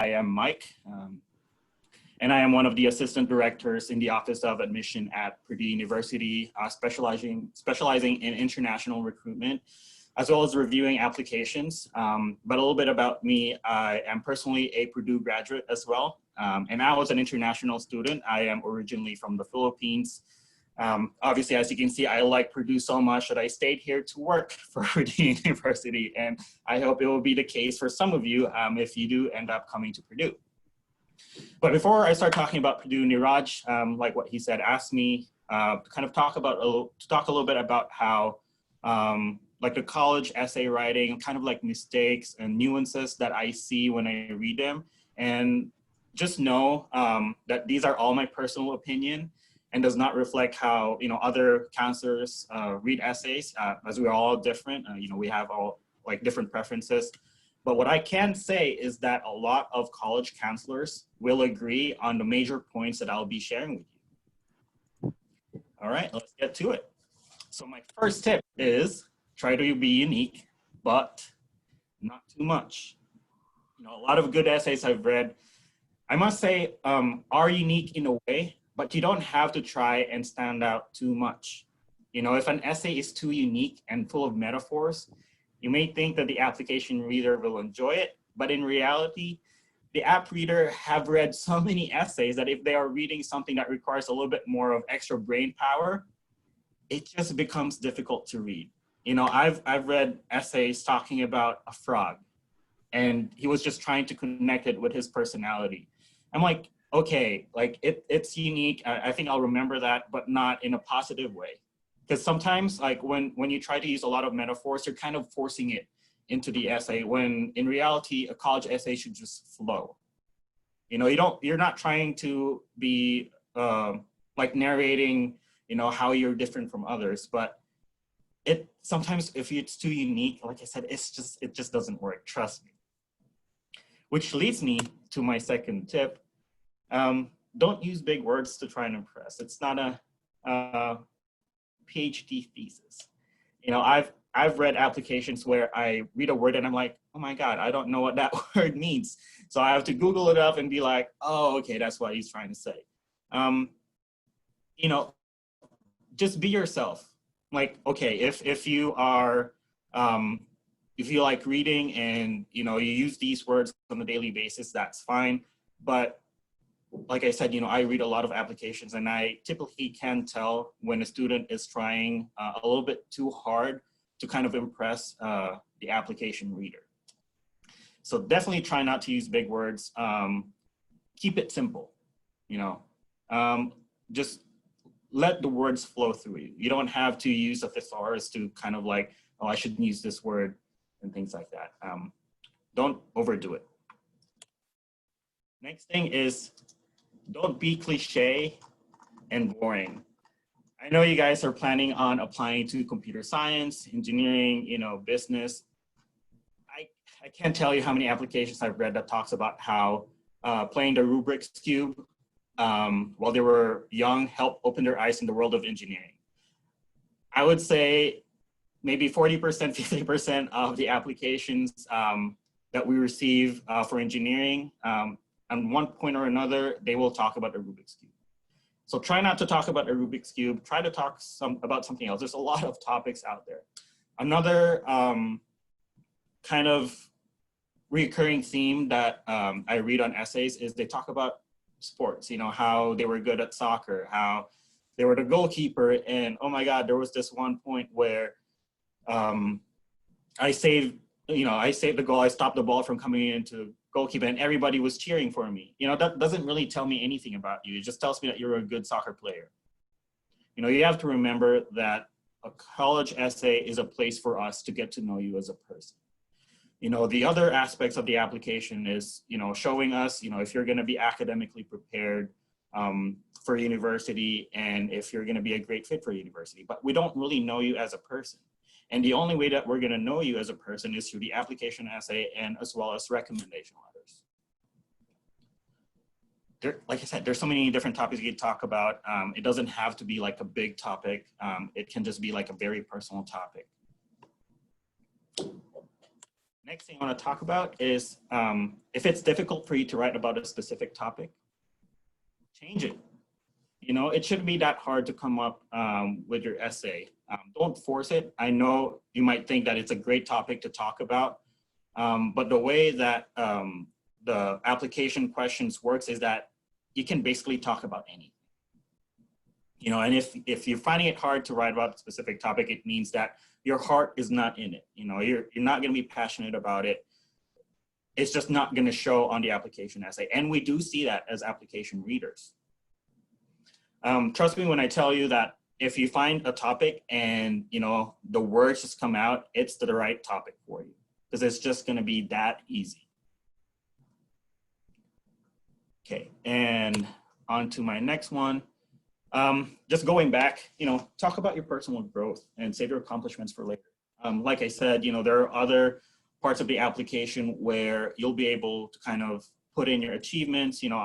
I am Mike, and I am one of the assistant directors in the Office of Admission at Purdue University, specializing in international recruitment, as well as reviewing applications. But a little bit about me, I am personally a Purdue graduate as well, and I was an international student. I am originally from the Philippines. Obviously, as you can see, I like Purdue so much that I stayed here to work for Purdue University, and I hope it will be the case for some of you if you do end up coming to Purdue. But before I start talking about Purdue, Niraj, like what he said, asked me to kind of talk a little bit about how like the college essay writing, kind of like mistakes and nuances that I see when I read them, and just know that these are all my personal opinion and does not reflect how other counselors read essays, as we're all different. We have all like different preferences. But what I can say is that a lot of college counselors will agree on the major points that I'll be sharing with you. All right, let's get to it. So my first tip is try to be unique, but not too much. A lot of good essays I've read, I must say, are unique in a way, but you don't have to try and stand out too much. If an essay is too unique and full of metaphors, you may think that the application reader will enjoy it, but in reality, the app reader have read so many essays that if they are reading something that requires a little bit more of extra brain power, it just becomes difficult to read. I've read essays talking about a frog, and he was just trying to connect it with his personality. I'm like, okay, like it's unique. I think I'll remember that, but not in a positive way. Because sometimes, like when you try to use a lot of metaphors, you're kind of forcing it into the essay, when in reality, a college essay should just flow. You're not trying to be like narrating, how you're different from others, but sometimes if it's too unique, like I said, it just doesn't work, trust me. Which leads me to my second tip. Don't use big words to try and impress. It's not a PhD thesis. I've read applications where I read a word and I'm like, oh my God, I don't know what that word means. So I have to Google it up and be like, oh, okay, that's what he's trying to say. Just be yourself. Like, okay, if you are, if you like reading and, you use these words on a daily basis, that's fine. But like I said, I read a lot of applications, and I typically can tell when a student is trying a little bit too hard to kind of impress the application reader. So definitely try not to use big words. Keep it simple, just let the words flow through you. You don't have to use a thesaurus to kind of like, oh, I shouldn't use this word and things like that. Don't overdo it. Next thing is, don't be cliche and boring. I know you guys are planning on applying to computer science, engineering, business. I can't tell you how many applications I've read that talks about how playing the Rubik's Cube while they were young helped open their eyes in the world of engineering. I would say maybe 40%, 50% of the applications that we receive for engineering, on one point or another, they will talk about the Rubik's Cube. So try not to talk about the Rubik's Cube. Try to talk about something else. There's a lot of topics out there. Another kind of recurring theme that I read on essays is they talk about sports, how they were good at soccer, how they were the goalkeeper. And oh my God, there was this one point where I saved the goal. I stopped the ball from coming into goalkeeper, and everybody was cheering for me. That doesn't really tell me anything about you. It just tells me that you're a good soccer player. You have to remember that a college essay is a place for us to get to know you as a person. The other aspects of the application is, showing us, if you're going to be academically prepared for university, and if you're going to be a great fit for university. But we don't really know you as a person. And the only way that we're going to know you as a person is through the application essay, and as well as recommendation letters. Like I said, there's so many different topics you could talk about. It doesn't have to be like a big topic. It can just be like a very personal topic. Next thing I want to talk about is if it's difficult for you to write about a specific topic, change it. You know, it shouldn't be that hard to come up with your essay. Don't force it. I know you might think that it's a great topic to talk about, but the way that the application questions works is that you can basically talk about anything. You know, and if you're finding it hard to write about a specific topic, it means that your heart is not in it. You know, you're not going to be passionate about it. It's just not going to show on the application essay. And we do see that as application readers. Trust me when I tell you that if you find a topic and, you know, the words just come out, it's the right topic for you, because it's just going to be that easy. Okay, and on to my next one. Just going back, you know, talk about your personal growth and save your accomplishments for later. Like I said, you know, there are other parts of the application where you'll be able to kind of put in your achievements. You know,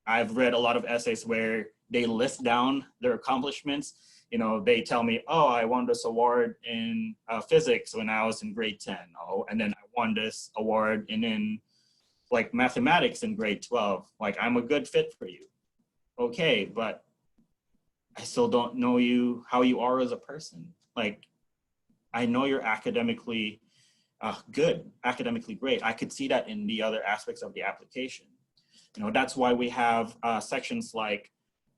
I've read a lot of essays where they list down their accomplishments. You know, they tell me, oh, I won this award in physics when I was in grade 10. Oh, and then I won this award in like mathematics in grade 12. Like, I'm a good fit for you. Okay, but I still don't know you, how you are as a person. Like, I know you're academically good, academically great. I could see that in the other aspects of the application. You know, that's why we have sections like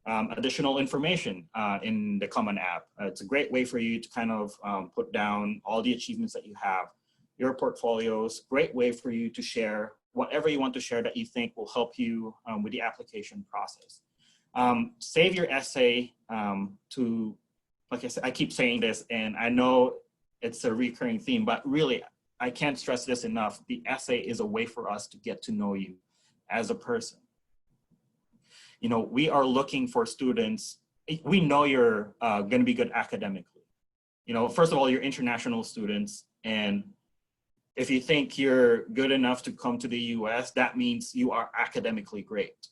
additional information in the Common App. It's a great way for you to kind of put down all the achievements that you have, your portfolios, great way for you to share whatever you want to share that you think will help you with the application process. Save your essay to, like I said, I keep saying this, and I know it's a recurring theme, but really, I can't stress this enough. The essay is a way for us to get to know you as a person. You know, we are looking for students. We know you're going to be good academically. You know, first of all, you're international students, and if you think you're good enough to come to the US, that means you are academically great.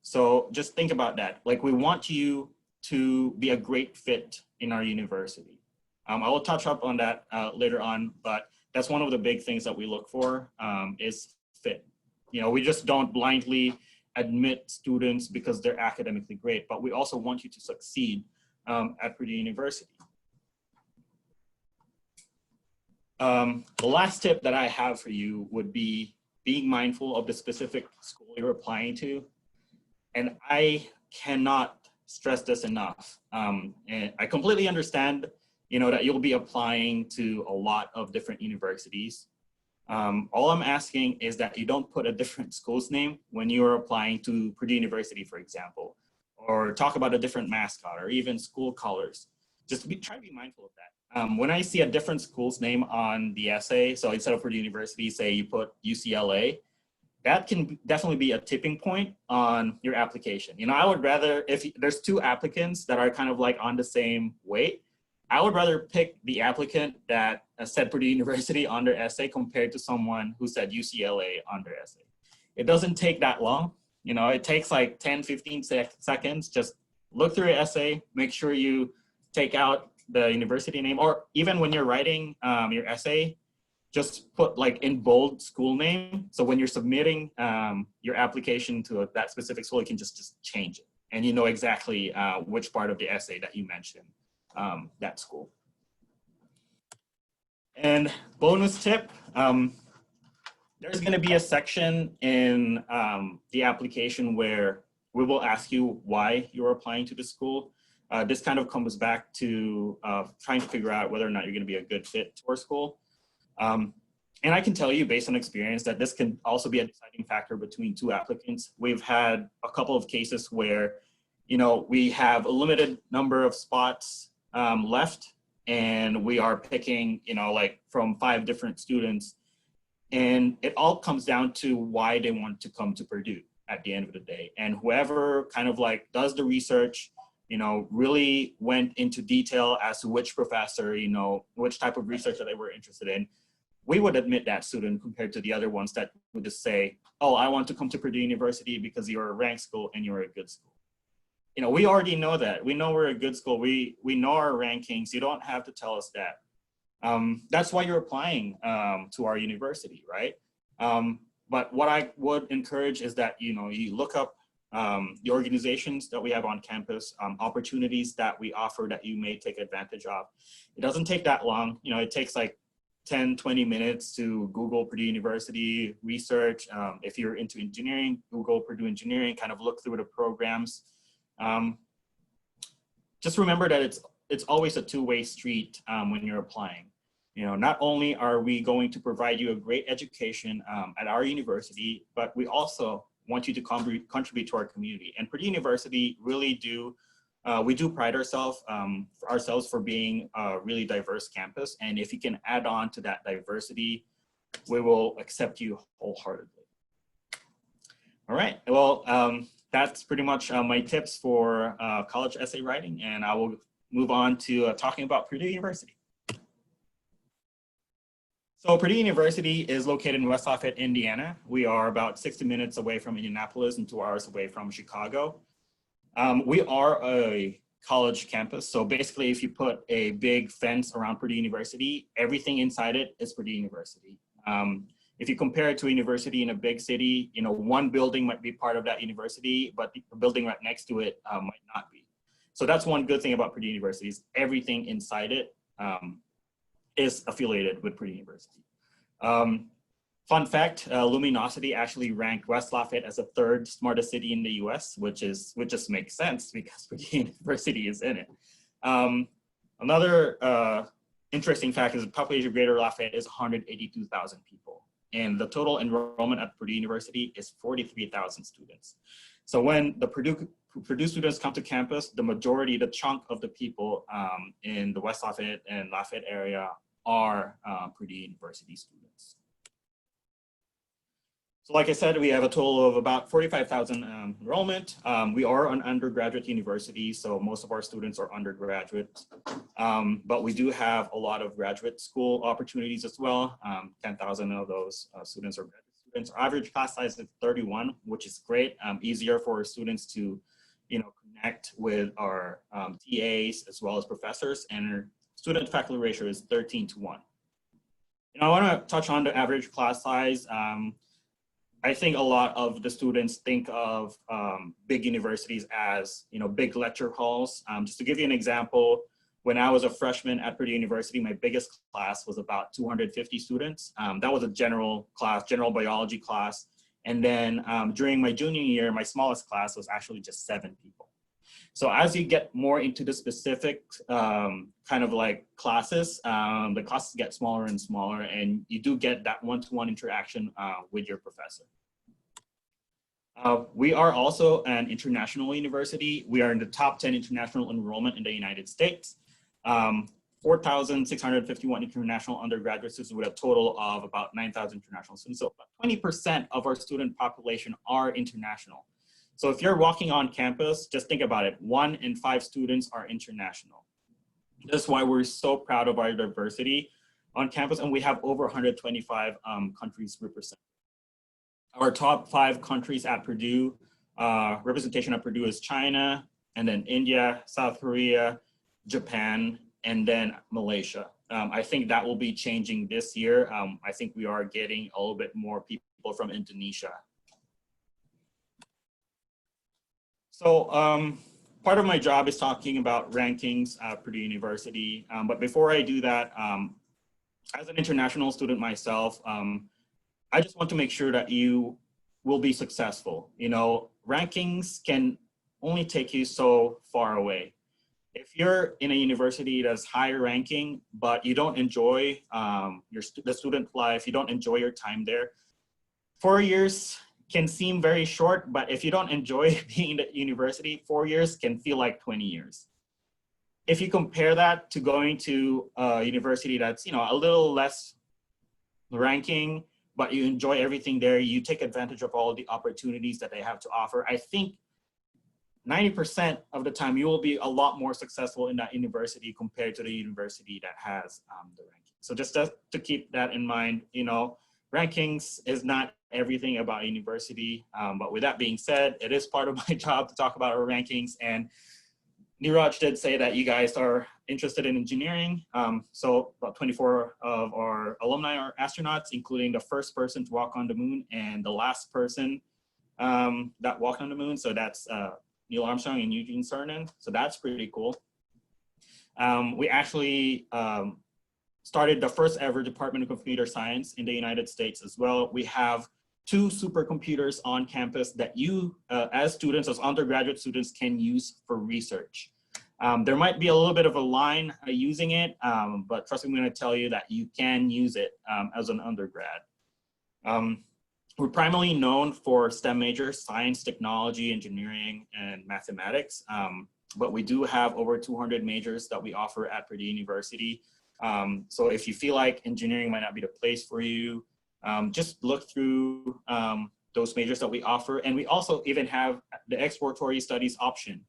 So just think about that. Like, we want you to be a great fit in our university. I will touch up on that later on, but that's one of the big things that we look for is fit. You know, we just don't blindly admit students because they're academically great, but we also want you to succeed at Purdue University. The last tip that I have for you would be being mindful of the specific school you're applying to. And I cannot stress this enough. And I completely understand, you know, that you'll be applying to a lot of different universities. All I'm asking is that you don't put a different school's name when you're applying to Purdue University, for example, or talk about a different mascot or even school colors. Just try to be mindful of that. When I see a different school's name on the essay, so instead of Purdue University, say you put UCLA, that can definitely be a tipping point on your application. You know, I would rather, if there's two applicants that are kind of like on the same weight, I would rather pick the applicant that said Purdue University on their essay compared to someone who said UCLA on their essay. It doesn't take that long. You know, it takes like 10, 15 seconds. Just look through your essay, make sure you take out the university name, or even when you're writing your essay, just put like in bold school name. So when you're submitting your application to that specific school, you can just change it. And you know exactly which part of the essay that you mentioned that school. And bonus tip, there's gonna be a section in the application where we will ask you why you're applying to the school. This kind of comes back to trying to figure out whether or not you're gonna be a good fit to our school. And I can tell you based on experience that this can also be a deciding factor between two applicants. We've had a couple of cases where, you know, we have a limited number of spots left, and we are picking, you know, like from 5 different students, and it all comes down to why they want to come to Purdue at the end of the day. And whoever kind of like does the research, you know, really went into detail as to which professor, you know, which type of research that they were interested in, we would admit that student compared to the other ones that would just say, oh, I want to come to Purdue University because you're a ranked school and you're a good school. You know, we already know that. We know we're a good school. We know our rankings. You don't have to tell us that. That's why you're applying to our university, right? But what I would encourage is that, you look up the organizations that we have on campus, opportunities that we offer that you may take advantage of. It doesn't take that long. It takes like 10, 20 minutes to Google Purdue University, research. If you're into engineering, Google Purdue Engineering, kind of look through the programs. Just remember that it's always a two-way street when you're applying. Not only are we going to provide you a great education at our university, but we also want you to contribute to our community. And Purdue University really we do pride ourselves for being a really diverse campus. And if you can add on to that diversity, we will accept you wholeheartedly. All right, well, that's pretty much my tips for college essay writing, and I will move on to talking about Purdue University. So Purdue University is located in West Lafayette, Indiana. We are about 60 minutes away from Indianapolis and 2 hours away from Chicago. We are a college campus. So basically, if you put a big fence around Purdue University, everything inside it is Purdue University. If you compare it to a university in a big city, one building might be part of that university, but the building right next to it might not be. So that's one good thing about Purdue University is everything inside it is affiliated with Purdue University. Fun fact, Luminosity actually ranked West Lafayette as the 3rd smartest city in the US, which just makes sense because Purdue University is in it. Another interesting fact is the population of Greater Lafayette is 182,000 people. And the total enrollment at Purdue University is 43,000 students. So when the Purdue students come to campus, the chunk of the people in the West Lafayette and Lafayette area are Purdue University students. So like I said, we have a total of about 45,000 enrollment. We are an undergraduate university, so most of our students are undergraduate. But we do have a lot of graduate school opportunities as well. 10,000 of those students are graduate students. Our average class size is 31, which is great. Easier for students to connect with our TAs as well as professors, and our student faculty ratio is 13:1. I want to touch on the average class size. I think a lot of the students think of big universities as, big lecture halls. Just to give you an example, when I was a freshman at Purdue University, my biggest class was about 250 students. That was a general class, general biology class. And then during my junior year, my smallest class was actually just 7 people. So as you get more into the specific kind of like classes, the classes get smaller and smaller, and you do get that one-to-one interaction with your professor. We are also an international university. We are in the top 10 international enrollment in the United States. 4,651 international undergraduate students with a total of about 9,000 international students. So about 20% of our student population are international. So if you're walking on campus, just think about it. 1 in 5 students are international. That's why we're so proud of our diversity on campus, and we have over 125 countries represented. Our top 5 countries at Purdue, representation at Purdue is China, and then India, South Korea, Japan, and then Malaysia. I think that will be changing this year. I think we are getting a little bit more people from Indonesia. So part of my job is talking about rankings at Purdue University. But before I do that, as an international student myself, I just want to make sure that you will be successful. Rankings can only take you so far away. If you're in a university that's higher ranking, but you don't enjoy the student life, you don't enjoy your time there, 4 years can seem very short, but if you don't enjoy being at university, 4 years can feel like 20 years. If you compare that to going to a university that's a little less ranking, but you enjoy everything there, you take advantage of all the opportunities that they have to offer, I think 90% of the time you will be a lot more successful in that university compared to the university that has the ranking. So just to keep that in mind, rankings is not everything about university, but with that being said, it is part of my job to talk about our rankings. And Niraj did say that you guys are interested in engineering. So about 24 of our alumni are astronauts, including the first person to walk on the moon and the last person that walked on the moon. So that's Neil Armstrong and Eugene Cernan. So that's pretty cool. We actually started the first ever Department of Computer Science in the United States as well. We have 2 supercomputers on campus that you, as students, as undergraduate students, can use for research. There might be a little bit of a line using it, but trust me, I'm going to tell you that you can use it as an undergrad. We're primarily known for STEM majors, science, technology, engineering, and mathematics. But we do have over 200 majors that we offer at Purdue University. So if you feel like engineering might not be the place for you, just look through those majors that we offer. And we also even have the exploratory studies option.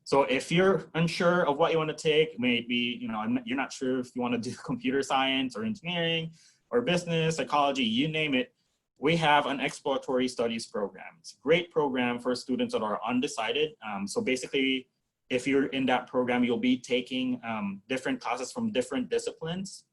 So if you're unsure of what you want to take, maybe you're not sure if you want to do computer science or engineering or business, psychology, you name it, we have an exploratory studies program. It's a great program for students that are undecided. So basically, if you're in that program, you'll be taking different classes from different disciplines.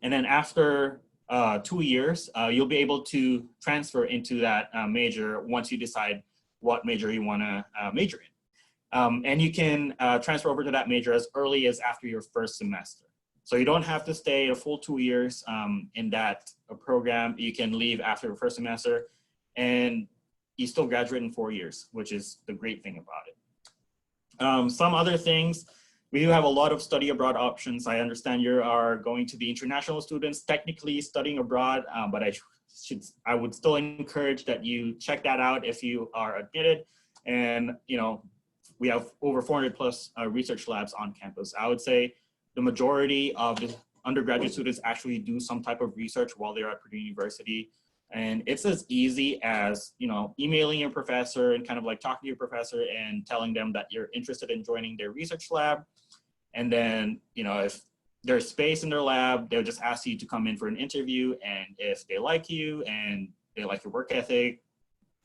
And then after 2 years, you'll be able to transfer into that major once you decide what major you want to major in. And you can transfer over to that major as early as after your first semester. So you don't have to stay a full 2 years in that program. You can leave after the first semester and you still graduate in 4 years, which is the great thing about it. Some other things, we do have a lot of study abroad options. I understand you are going to be international students, technically studying abroad, but I would still encourage that you check that out if you are admitted. And we have over 400 plus research labs on campus. I would say the majority of the undergraduate students actually do some type of research while they're at Purdue University. And it's as easy as, emailing your professor and kind of like talking to your professor and telling them that you're interested in joining their research lab. And then, if there's space in their lab, they'll just ask you to come in for an interview. And if they like you and they like your work ethic,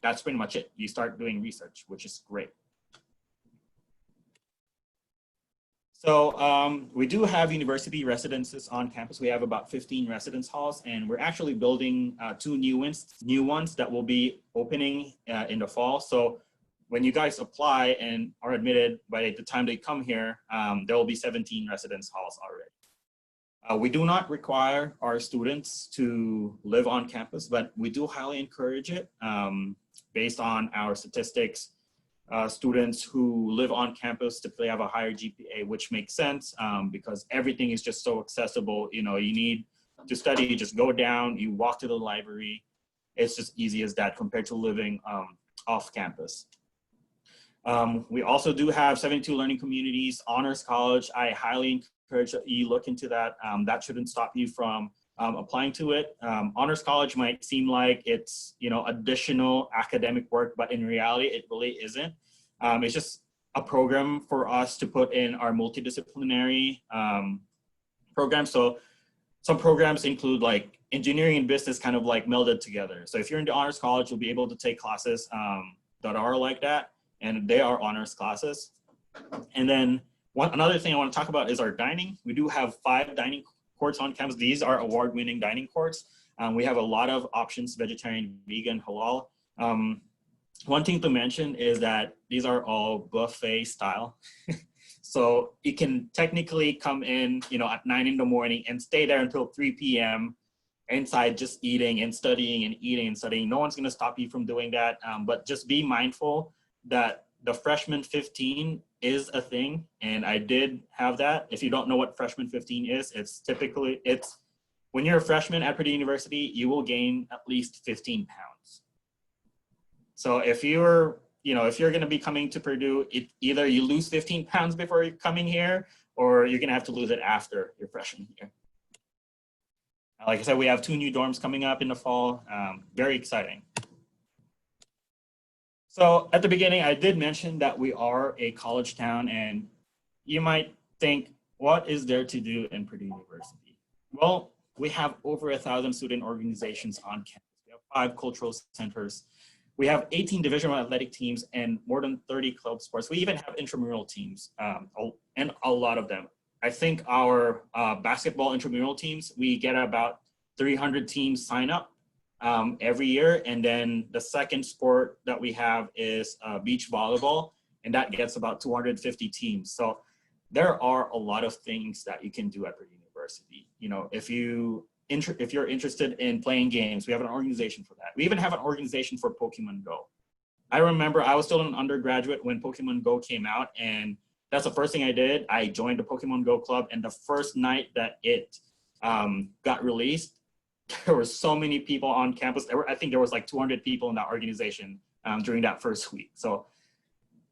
that's pretty much it. You start doing research, which is great. So we do have university residences on campus. We have about 15 residence halls, and we're actually building 2 new ones that will be opening in the fall. So when you guys apply and are admitted, by the time they come here, there will be 17 residence halls already. We do not require our students to live on campus, but we do highly encourage it based on our statistics. Students who live on campus typically have a higher GPA, which makes sense because everything is just so accessible. You need to study, you just go down, you walk to the library. It's just easy as that compared to living off campus. We also do have 72 learning communities, honors college. I highly encourage that you look into that. That shouldn't stop you from applying to it. Honors college might seem like it's additional academic work, but in reality, it really isn't. It's just a program for us to put in our multidisciplinary program. So some programs include like engineering and business kind of like melded together. So if you're in the honors college, you'll be able to take classes that are like that, and they are honors classes. And then another thing I want to talk about is our dining. We do have 5 dining courts on campus. These are award-winning dining courts. We have a lot of options, vegetarian, vegan, halal. One thing to mention is that these are all buffet style. So you can technically come in, at 9 in the morning and stay there until 3 p.m. inside just eating and studying and eating and studying. No one's going to stop you from doing that. But just be mindful that the freshman 15 is a thing, and I did have that. If you don't know what freshman 15 is, it's when you're a freshman at Purdue University, you will gain at least 15 pounds. So if you're going to be coming to Purdue, either you lose 15 pounds before you're coming here, or you're going to have to lose it after your freshman year. Like I said, we have 2 new dorms coming up in the fall. Very exciting. So at the beginning, I did mention that we are a college town, and you might think, what is there to do in Purdue University? Well, we have over 1,000 student organizations on campus. We have 5 cultural centers. We have 18 Division I athletic teams and more than 30 club sports. We even have intramural teams, and a lot of them. I think our basketball intramural teams, we get about 300 teams sign up every year. And then the second sport that we have is beach volleyball, and that gets about 250 teams. So there are a lot of things that you can do at Purdue University. You know, if you're interested in playing games, we have an organization for that. We even have an organization for Pokemon Go. I remember I was still an undergraduate when Pokemon Go came out, and that's the first thing I did. I joined the Pokemon Go club, and the first night that it got released, there were so many people on campus. I think there was like 200 people in that organization during that first week. So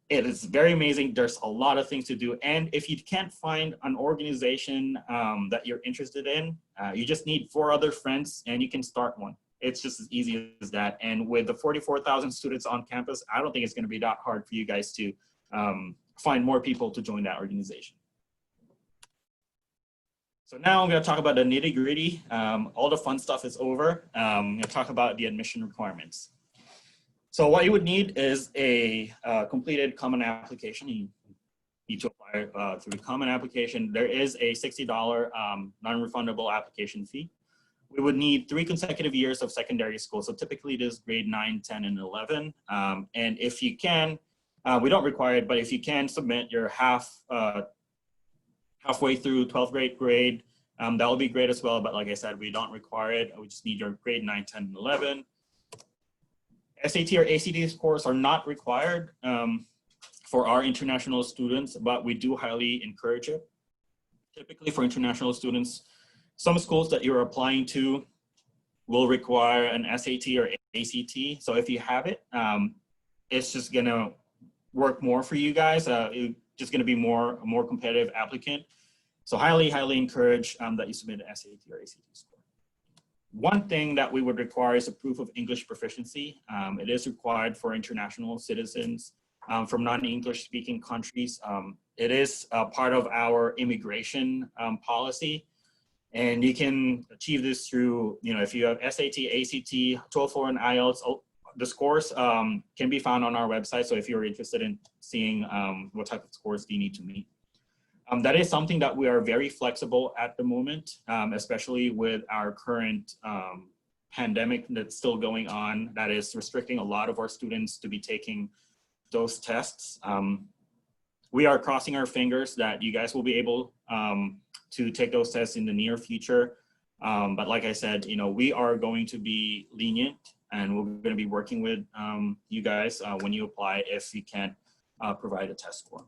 it is very amazing. There's a lot of things to do. And if you can't find an organization that you're interested in, you just need 4 other friends and you can start one. It's just as easy as that. And with the 44,000 students on campus, I don't think it's going to be that hard for you guys to find more people to join that organization. So now I'm going to talk about the nitty gritty. All the fun stuff is over. I'm going to talk about the admission requirements. So what you would need is a completed common application. You need to apply through the common application. There is a $60 non-refundable application fee. We would need 3 consecutive years of secondary school. So typically it is grade 9, 10, and 11. And if you can, we don't require it, but if you can submit your halfway through 12th grade, that will be great as well. But like I said, we don't require it. We just need your grade 9, 10, and 11. SAT or ACT scores are not required for our international students, but we do highly encourage it. Typically for international students, some schools that you're applying to will require an SAT or ACT. So if you have it, it's just gonna work more for you guys. It's just gonna be a more competitive applicant. So highly encourage that you submit an SAT or ACT score. One thing that we would require is a proof of English proficiency. It is required for international citizens from non-English speaking countries. It is part of our immigration policy. And you can achieve this through, you know, if you have SAT, ACT, TOEFL, and IELTS, the scores can be found on our website. So if you're interested in seeing what type of scores do you need to meet. That is something that we are very flexible at the moment, especially with our current pandemic that's still going on, that is restricting a lot of our students to be taking those tests. We are crossing our fingers that you guys will be able to take those tests in the near future. But like I said, you know, we are going to be lenient, and we're going to be working with you guys when you apply if you can't provide a test score.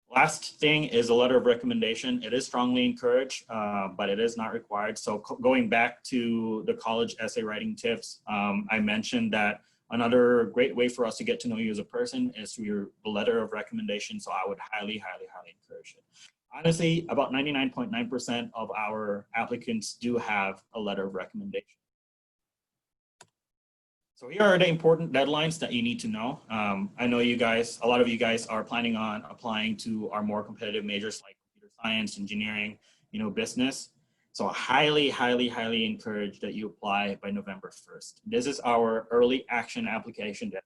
Last thing is a letter of recommendation. It is strongly encouraged, but it is not required. So going back to the college essay writing tips, I mentioned that another great way for us to get to know you as a person is through the letter of recommendation. So I would highly encourage it. Honestly, about 99.9% of our applicants do have a letter of recommendation. So here are the important deadlines that you need to know. I know you guys, a lot of you guys are planning on applying to our more competitive majors like computer science, engineering, you know, business. So highly encourage that you apply by November 1st. This is our early action application deadline.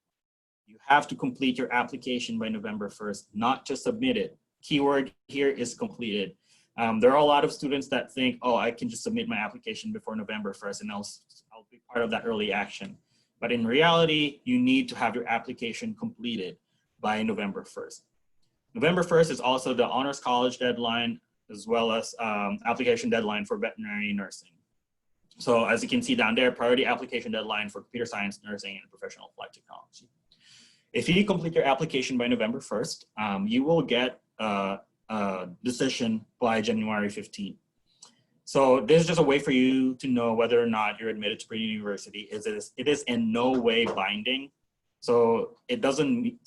You have to complete your application by November 1st, not just submit it. Keyword here is completed. There are a lot of students that think, oh, I can just submit my application before November 1st and I'll be part of that early action. But in reality, you need to have your application completed by November 1st. November 1st is also the honors college deadline, as well as application deadline for veterinary nursing. So as you can see down there, priority application deadline for computer science, nursing, and professional flight technology. If you complete your application by November 1st, you will get a decision by January 15th. So this is just a way for you to know whether or not you're admitted to Purdue University. It is in no way binding. So it doesn't,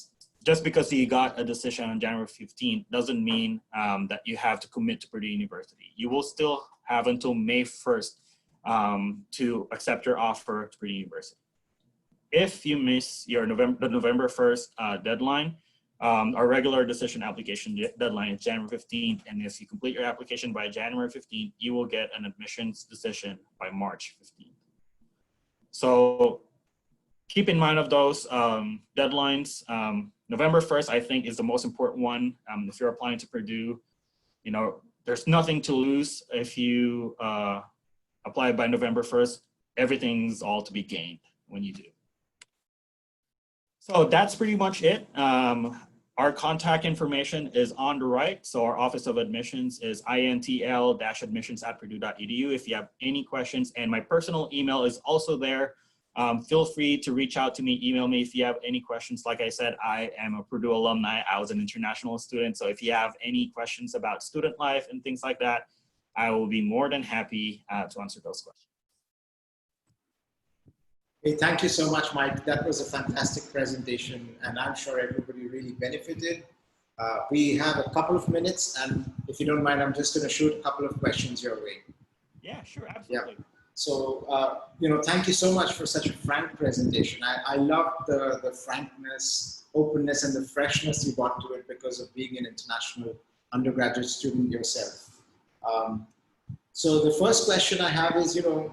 just because you got a decision on January 15th doesn't mean that you have to commit to Purdue University. You will still have until May 1st to accept your offer to Purdue University. If you miss your the November 1st deadline, our regular decision application deadline is January 15th. And if you complete your application by January 15th, you will get an admissions decision by March 15th. So keep in mind of those deadlines. November 1st, I think, is the most important one. If you're applying to Purdue, you know, there's nothing to lose if you apply by November 1st. Everything's all to be gained when you do. So that's pretty much it. Our contact information is on the right. So our Office of Admissions is intl-admissions@purdue.edu if you have any questions. And my personal email is also there. Feel free to reach out to me, email me if you have any questions. Like I said, I am a Purdue alumni. I was an international student. So if you have any questions about student life and things like that, I will be more than happy to answer those questions. Hey, thank you so much, Mike. That was a fantastic presentation, and I'm sure everybody really benefited. We have a couple of minutes, and if you don't mind, I'm just going to shoot a couple of questions your way. Yeah, sure, absolutely. Yeah. So, you know, thank you so much for such a frank presentation. I love the frankness, openness, and the freshness you brought to it because of being an international undergraduate student yourself. So the first question I have is, you know,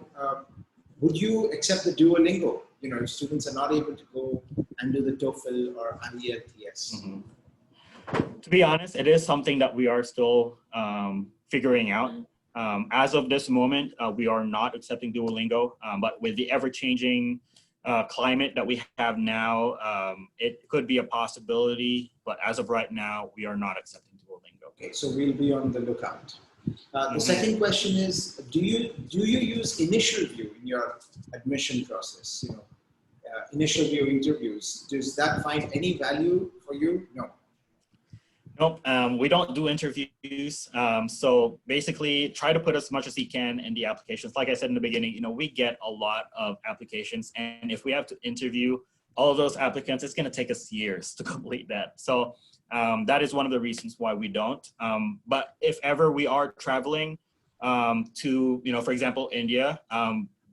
would you accept the Duolingo? You know, if students are not able to go and do the TOEFL or IELTS. Mm-hmm. To be honest, it is something that we are still figuring out. As of this moment, we are not accepting Duolingo, but with the ever-changing climate that we have now, it could be a possibility, but as of right now, we are not accepting Duolingo. Okay, so we'll be on the lookout. The second question is, do you use initial view in your admission process? You know, initial view interviews. Does that find any value for you? No. Nope, we don't do interviews. So basically try to put as much as you can in the applications. Like I said in the beginning, you know, we get a lot of applications, and if we have to interview all of those applicants, it's going to take us years to complete that. So that is one of the reasons why we don't. But if ever we are traveling to, you know, for example, India,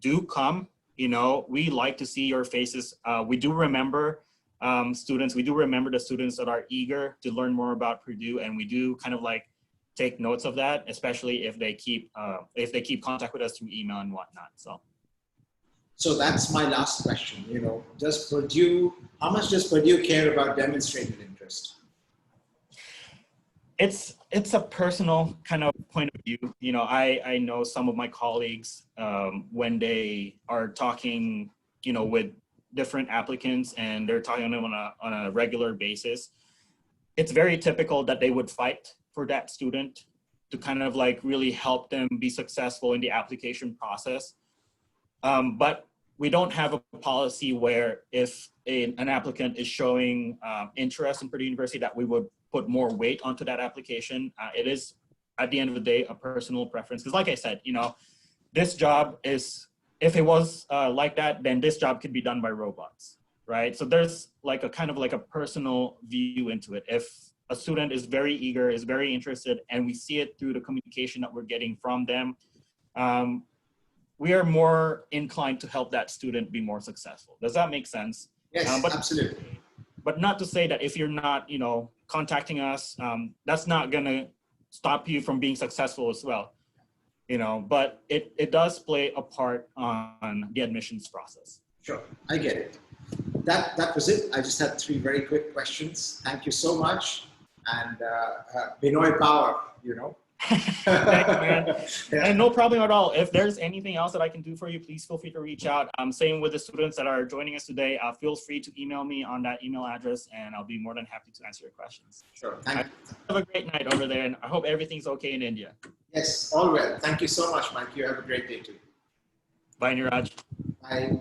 do come. You know, we like to see your faces. We do remember students. We do remember the students that are eager to learn more about Purdue, and we do kind of like take notes of that, especially if they keep contact with us through email and whatnot. So that's my last question. You know, how much does Purdue care about demonstrated interest? It's a personal kind of point of view. You know, I know some of my colleagues when they are talking, you know, with different applicants and they're talking to them on a regular basis, it's very typical that they would fight for that student to kind of like really help them be successful in the application process. But we don't have a policy where if an applicant is showing interest in Purdue University that we would put more weight onto that application. It is, at the end of the day, a personal preference. Because like I said, you know, this job is, if it was like that, then this job could be done by robots, right? So there's like a kind of like a personal view into it. If a student is very eager, is very interested, and we see it through the communication that we're getting from them, we are more inclined to help that student be more successful. Does that make sense? Yes, absolutely. But not to say that if you're not, you know, contacting us, that's not gonna stop you from being successful as well. You know, but it does play a part on the admissions process. Sure, I get it. That was it. I just had 3 very quick questions. Thank you so much. And Binoy Power, you know. Thanks, man. Yeah. And no problem at all. If there's anything else that I can do for you, please feel free to reach out. Same with the students that are joining us today. Feel free to email me on that email address, and I'll be more than happy to answer your questions. Sure. Thank you. Have a great night over there, and I hope everything's okay in India. Yes, all well. Thank you so much, Mike. You have a great day too. Bye, Niraj. Bye.